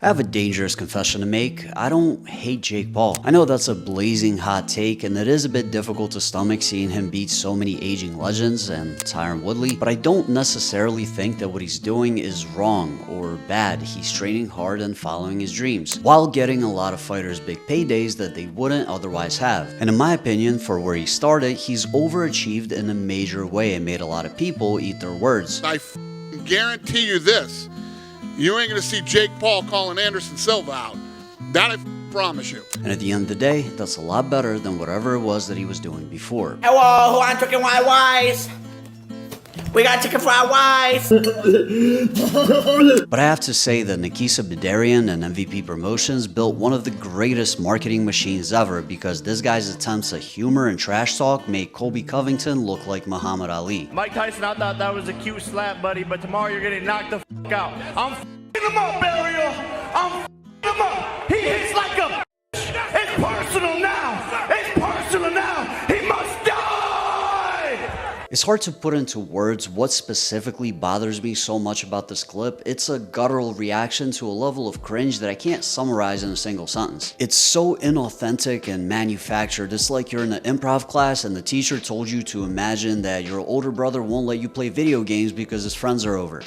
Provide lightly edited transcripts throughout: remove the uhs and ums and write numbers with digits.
I have a dangerous confession to make. I don't hate Jake Paul. I know that's a blazing hot take, and it is a bit difficult to stomach seeing him beat so many aging legends and Tyron Woodley, but I don't necessarily think that what he's doing is wrong or bad. He's training hard and following his dreams, while getting a lot of fighters big paydays that they wouldn't otherwise have. And in my opinion, for where he started, he's overachieved in a major way and made a lot of people eat their words. I guarantee you this. You ain't gonna see Jake Paul calling Anderson Silva out. That I promise you. And at the end of the day, that's a lot better than whatever it was that he was doing before. Hello, who want chicken fried rice? We got chicken fried rice. But I have to say that Nikisa Bidarian and MVP Promotions built one of the greatest marketing machines ever, because this guy's attempts at humor and trash talk made Colby Covington look like Muhammad Ali. Mike Tyson, I thought that was a cute slap, buddy, but tomorrow you're getting knocked the f out. I'm f***ing him up, Burial. I'm f***ing him up. He hits like a It's personal now. It's personal now. He must die. It's hard to put into words what specifically bothers me so much about this clip. It's a guttural reaction to a level of cringe that I can't summarize in a single sentence. It's so inauthentic and manufactured. It's like you're in an improv class and the teacher told you to imagine that your older brother won't let you play video games because his friends are over.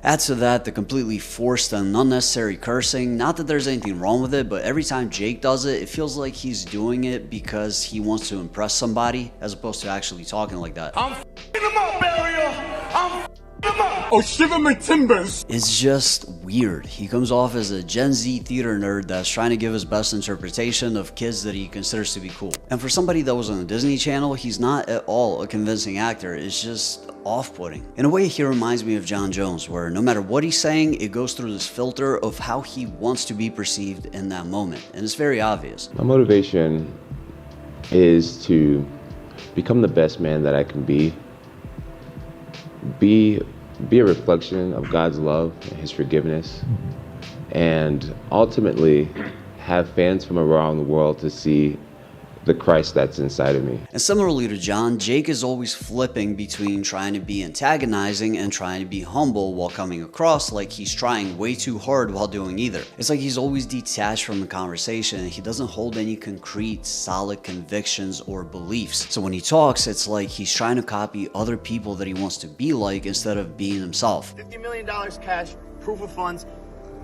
Add to that the completely forced and unnecessary cursing. Not that there's anything wrong with it, but every time Jake does it, it feels like he's doing it because he wants to impress somebody, as opposed to actually talking like that. I'm f***ing him up, Burial. I'm f***ing him up. Oh, shiver my timbers! It's just weird. He comes off as a Gen Z theater nerd that's trying to give his best interpretation of kids that he considers to be cool. And for somebody that was on the Disney Channel, he's not at all a convincing actor. It's just off-putting. In a way, he reminds me of John Jones, where no matter what he's saying, it goes through this filter of how he wants to be perceived in that moment. And it's very obvious. My motivation is to become the best man that I can be a reflection of God's love and his forgiveness, and ultimately have fans from around the world to see the Christ that's inside of me. And similarly to John, Jake is always flipping between trying to be antagonizing and trying to be humble, while coming across like he's trying way too hard while doing either. It's like he's always detached from the conversation and he doesn't hold any concrete, solid convictions or beliefs. So when he talks, it's like he's trying to copy other people that he wants to be like instead of being himself. $50 million cash, proof of funds.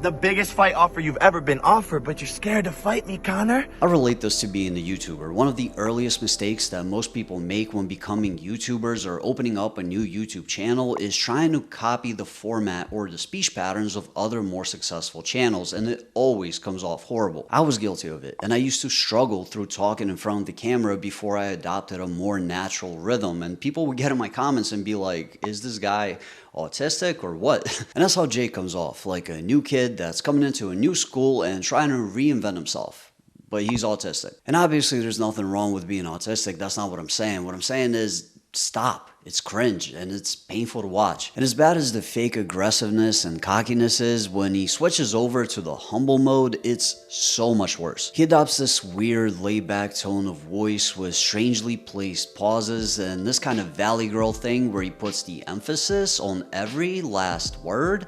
The biggest fight offer you've ever been offered, but you're scared to fight me, Connor. I relate this to being a YouTuber. One of the earliest mistakes that most people make when becoming YouTubers or opening up a new YouTube channel is trying to copy the format or the speech patterns of other more successful channels, and it always comes off horrible. I was guilty of it, and I used to struggle through talking in front of the camera before I adopted a more natural rhythm, and people would get in my comments and be like, is this guy autistic or what? And that's how Jake comes off, like a new kid that's coming into a new school and trying to reinvent himself. But he's autistic. And obviously there's nothing wrong with being autistic. That's not what I'm saying. What I'm saying is stop. It's cringe and it's painful to watch. And as bad as the fake aggressiveness and cockiness is, when he switches over to the humble mode, it's so much worse. He adopts this weird laid-back tone of voice with strangely placed pauses and this kind of Valley Girl thing where he puts the emphasis on every last word.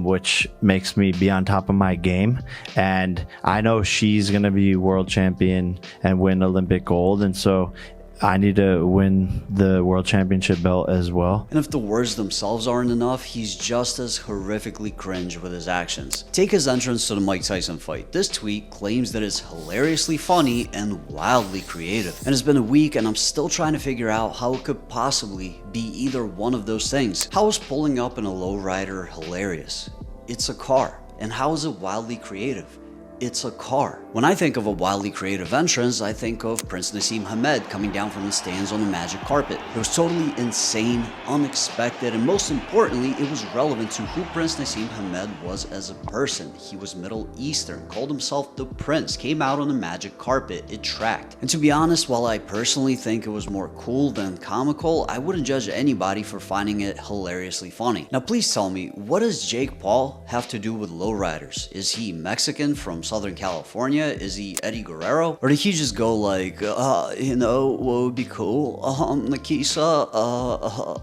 Which makes me be on top of my game. And I know she's gonna be world champion and win Olympic gold, and so I need to win the world championship belt as well. And if the words themselves aren't enough, he's just as horrifically cringe with his actions. Take his entrance to the Mike Tyson fight. This tweet claims that it's hilariously funny and wildly creative. And it's been a week and I'm still trying to figure out how it could possibly be either one of those things. How is pulling up in a lowrider hilarious? It's a car. And how is it wildly creative? It's a car. When I think of a wildly creative entrance, I think of Prince Nassim Hamed coming down from the stands on the magic carpet. It was totally insane, unexpected, and most importantly, it was relevant to who Prince Nassim Hamed was as a person. He was Middle Eastern, called himself the Prince, came out on the magic carpet, it tracked. And to be honest, while I personally think it was more cool than comical, I wouldn't judge anybody for finding it hilariously funny. Now please tell me, what does Jake Paul have to do with lowriders? Is he Mexican from some Southern California? Is he Eddie Guerrero? Or did he just go like, you know, what would be cool? Nakisa,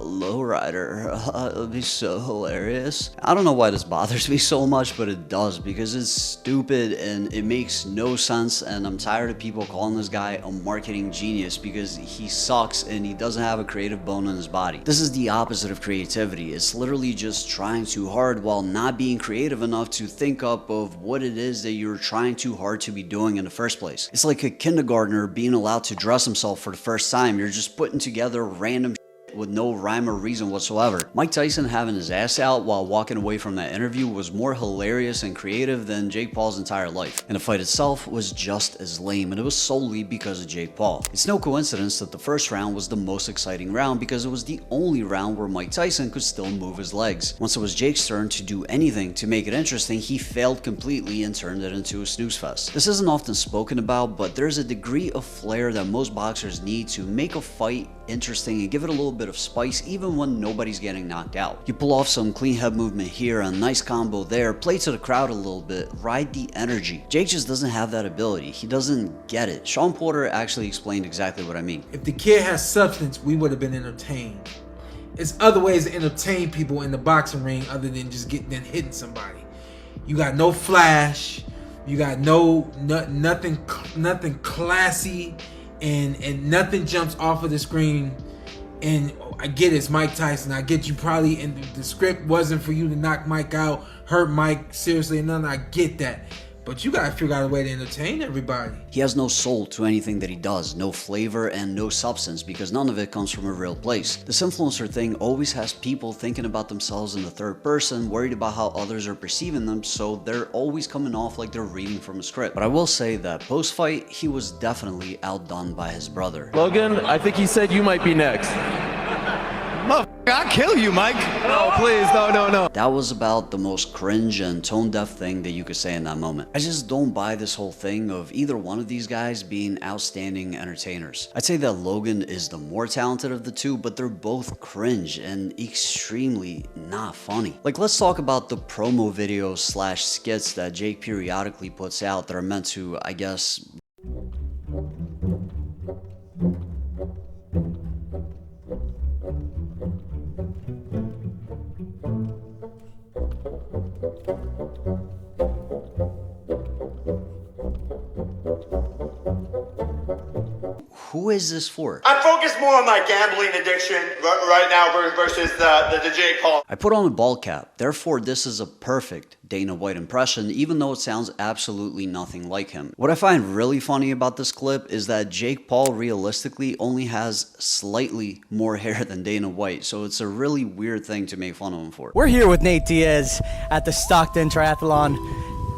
lowrider, it would be so hilarious. I don't know why this bothers me so much, but it does, because it's stupid and it makes no sense, and I'm tired of people calling this guy a marketing genius because he sucks and he doesn't have a creative bone in his body. This is the opposite of creativity. It's literally just trying too hard while not being creative enough to think up of what it is that you're trying too hard to be doing in the first place. It's like a kindergartner being allowed to dress himself for the first time. You're just putting together random with no rhyme or reason whatsoever. Mike Tyson having his ass out while walking away from that interview was more hilarious and creative than Jake Paul's entire life. And the fight itself was just as lame, and it was solely because of Jake Paul. It's no coincidence that the first round was the most exciting round because it was the only round where Mike Tyson could still move his legs. Once it was Jake's turn to do anything to make it interesting, he failed completely and turned it into a snooze fest. This isn't often spoken about, but there's a degree of flair that most boxers need to make a fight interesting and give it a little bit of spice even when nobody's getting knocked out. You pull off some clean head movement here, a nice combo there, play to the crowd a little bit, ride the energy. Jake just doesn't have that ability. He doesn't get it. Sean Porter actually explained exactly what I mean. If the kid has substance, we would have been entertained. There's other ways to entertain people in the boxing ring other than just hitting somebody. You got no flash, you got nothing classy, and nothing jumps off of the screen. And I get it's Mike Tyson. I get you probably, and the script wasn't for you to knock Mike out, hurt Mike seriously, and none. I get that. But you gotta figure out a way to entertain everybody. He has no soul to anything that he does, no flavor and no substance, because none of it comes from a real place. This influencer thing always has people thinking about themselves in the third person, worried about how others are perceiving them, so they're always coming off like they're reading from a script. But I will say that post-fight, he was definitely outdone by his brother. Logan, I think he said you might be next. I'll kill you, Mike. No, please, no. That was about the most cringe and tone-deaf thing that you could say in that moment. I just don't buy this whole thing of either one of these guys being outstanding entertainers. I'd say that Logan is the more talented of the two, but they're both cringe and extremely not funny. Like, let's talk about the promo videos slash skits that Jake periodically puts out that are meant to, I guess, who is this for? I'm focused more on my gambling addiction right now versus the Jake Paul. I put on a ball cap, therefore this is a perfect Dana White impression, even though it sounds absolutely nothing like him. What I find really funny about this clip is that Jake Paul realistically only has slightly more hair than Dana White, so it's a really weird thing to make fun of him for. We're here with Nate Diaz at the Stockton Triathlon.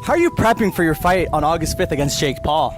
How are you prepping for your fight on August 5th against Jake Paul?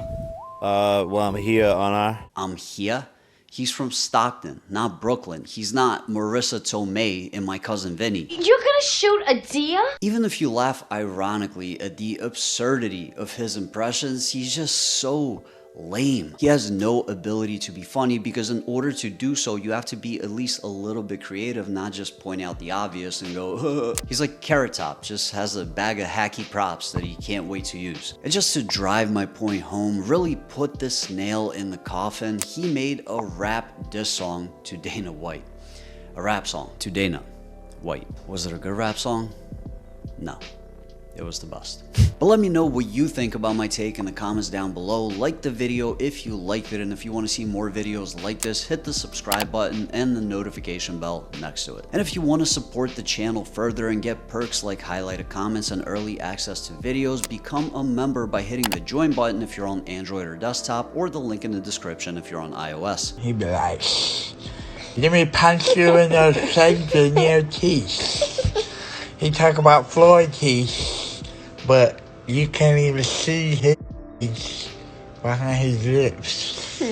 Well, I'm here on our... I'm here? He's from Stockton, not Brooklyn. He's not Marissa Tomei and my cousin Vinny. You're gonna shoot a deer? Even if you laugh ironically at the absurdity of his impressions, he's just so lame. He has no ability to be funny because in order to do so, you have to be at least a little bit creative, not just point out the obvious and go, He's like Carrot Top, just has a bag of hacky props that he can't wait to use. And just to drive my point home, really put this nail in the coffin, he made a rap diss song to Dana White. A rap song to Dana White. Was it a good rap song? No. It was the best. But let me know what you think about my take in the comments down below. Like the video if you liked it, and if you want to see more videos like this, hit the subscribe button and the notification bell next to it. And if you want to support the channel further and get perks like highlighted comments and early access to videos, become a member by hitting the join button if you're on Android or desktop, or the link in the description if you're on iOS. He'd be like, let me punch you in those segments near teeth. He talk about Floyd teeth. But you can't even see his behind his lips.